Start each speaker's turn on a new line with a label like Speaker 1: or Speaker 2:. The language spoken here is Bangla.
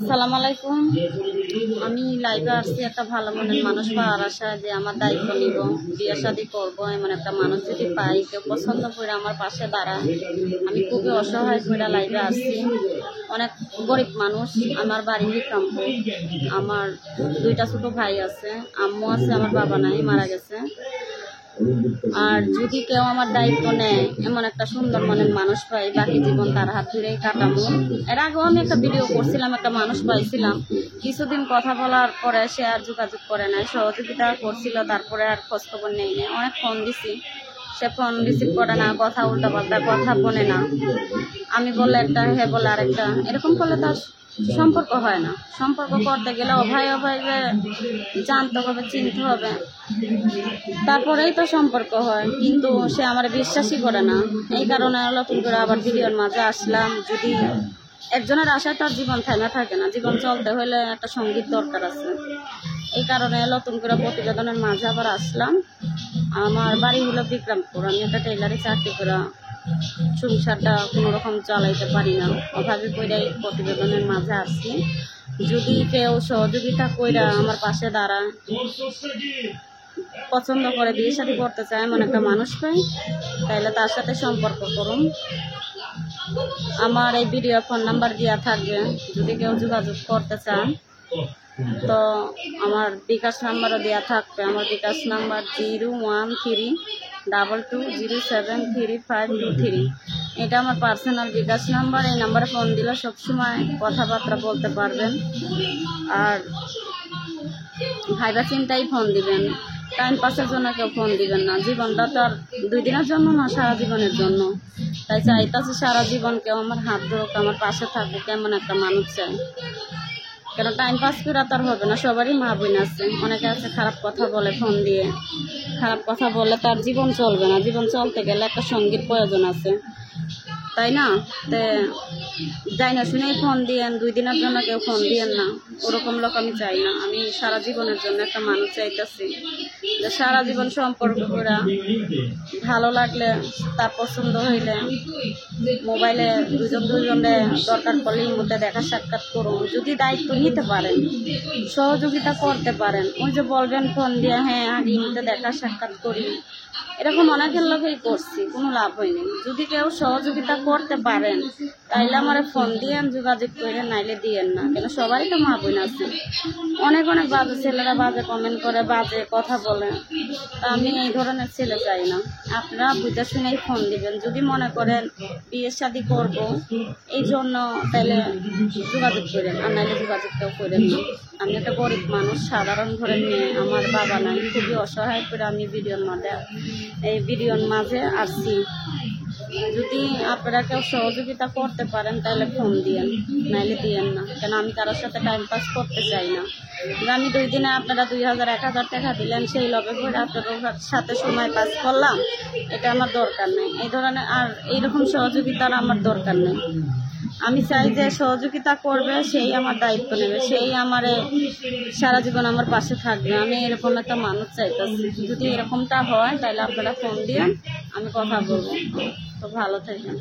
Speaker 1: আসসালামু আলাইকুম। আমি লাইভে আসছি একটা ভালো মনের মানুষ পাওয়ার আশায় যে আমার দায়িত্ব নিব, বিয়ে শাদী করবো। এমন একটা মানুষ যদি পাই, কেউ পছন্দ করে আমার পাশে দাঁড়ায়। আমি খুবই অসহায় করে লাইভে আসছি। অনেক গরিব মানুষ, আমার বাড়ি বিক্রমপুর। আমার দুইটা ছোট ভাই আছে, আম্মু আছে, আমার বাবা নাই, মারা গেছে। আর যদি কেউ আমার দায়িত্ব নেয়, এমন একটা সুন্দর মনের মানুষ পাই, বাকি জীবন তার হাত ধরেই কাটাবো। এর আগেও আমি একটা ভিডিও করছিলাম, একটা মানুষ পাইছিলাম। কিছুদিন কথা বলার পরে সে আর যোগাযোগ করে নাই, সহযোগিতা করছিল, তারপরে আর খোঁজখবর নেই না। অনেক ফোন দিছি, সে ফোন রিসিভ করে না, কথা উল্টাপাল্টা কথা বলে না। আমি বললে একটা, হে বলে আরেকটা, এরকম করলে তার সম্পর্ক হয় না। সম্পর্ক করতে গেলে অভয় জানতে হবে, চিনতে হবে, তারপরেই তো সম্পর্ক হয়। কিন্তু সে আমার বিশ্বাসই করে না। এই কারণে নতুন করে আবার ভিডিওর মাঝে আসলাম। যদি একজনের আশায় তার জীবন থাইমা থাকে না, জীবন চলতে হলে একটা সঙ্গীত দরকার আছে। এই কারণে নতুন করে প্রতিবেদনের মাঝে আবার আসলাম। আমার বাড়ি হলো বিক্রমপুর। আমি একটা টেইলারি চাকরি করে সংসারটা কোনো রকম চালাইতে পারি না, অভাবে কইরাই প্রতিবেদনের মাঝে আসছি। যদি কেউ সহযোগিতা কইরা আমার পাশে দাঁড়ায়, পছন্দ করে বিয়ে শাদী করতে চায় এমন একটা মানুষ পাই, তাইলে তার সাথে সম্পর্ক করুন। আমার এই ভিডিও ফোন নাম্বার দেওয়া থাকবে, যদি কেউ যোগাযোগ করতে চান তো আমার বিকাশ নাম্বারও দেওয়া থাকবে। আমার বিকাশ নাম্বার 01322073523। এটা আমার পার্সোনাল বিকাশ নাম্বার। এই নাম্বারে ফোন দিলে সবসময় কথাবার্তা বলতে পারবেন। আর ভাইবা চিন্তাই ফোন দিবেন, টাইম পাসের জন্য কেউ ফোন দিবেন না। জীবনটা তো আর 2 দিনের জন্য না, সারা জীবনের জন্য। তাই চাইতেছি সারা জীবন কেউ আমার হাত ধরুক, আমার পাশে থাকুক, এমন একটা মানুষ চাই। কেন টাইম পাস করে তার হবে না, সবারই মা বোন আছে। অনেকে আছে খারাপ কথা বলে, ফোন দিয়ে খারাপ কথা বলে, তার জীবন চলবে না। জীবন চলতে গেলে একটা সঙ্গীর প্রয়োজন আছে, তাই না? তে যাই না শুনেই ফোন দিয়েন, 2 দিনের জন্য কেউ ফোন দিয়েন না। ওরকম লোক আমি চাই না। আমি সারা জীবনের জন্য একটা মানুষ চাইতেছি, যে সারা জীবন সম্পর্ক করে, ভালো লাগলে, তার পছন্দ হইলে মোবাইলে দুজনে দরকার পড়লে এই মধ্যে দেখা সাক্ষাৎ করুন। যদি দায়িত্ব নিতে পারেন, সহযোগিতা করতে পারেন, ওই যে বলবেন ফোন দিয়ে হ্যাঁ আগে মধ্যে দেখা সাক্ষাৎ করি, এরকম অনেকের লোকেই করছি, কোনো লাভ হয়নি। যদি কেউ সহযোগিতা করতে পারেন তাইলে আমার ফোন দিয়ে যোগাযোগ করে, নাইলে দিয়েন না। কেন সবারই তো মা বোন আছে। অনেক বাজে ছেলেরা বাজে কমেন্ট করে, বাজে কথা বলে। তা আমি এই ধরনের ছেলে চাই না। আপনারা বুঝে শুনেই ফোন দিবেন। যদি মনে করেন বিয়ে শাদী করবো এই জন্য, তাইলে যোগাযোগ করেন, আর নাইলে যোগাযোগ কেউ করেন না। আমি একটা গরিব মানুষ, সাধারণ ঘরের মেয়ে, আমার বাবা নাই, খুবই অসহায় করে আমি ভিডিওর মাঝে আসছি। যদি আপনারা কেউ সহযোগিতা করতে পারেন তাহলে ফোন দিয়েন, নাইলে দিয়েন না। কেন আমি কারোর সাথে টাইম পাস করতে চাই না। যে আমি 2 দিনে আপনারা 2000-1000 টাকা দিলেন, সেই লবে করে আপনাদের সাথে সময় পাস করলাম, এটা আমার দরকার নেই। এই ধরনের আর এইরকম সহযোগিতার আমার দরকার নেই। আমি চাই যে সহযোগিতা করবে সেই আমার দায়িত্ব নেবে, সেই আমারে সারা জীবন আমার পাশে থাকবে। আমি এরকম একটা মানুষ চাইতেছি। যদি এরকমটা হয় তাহলে আপনারা ফোন দিয়ে আমি কথা বলবো। তো ভালো থাকেন।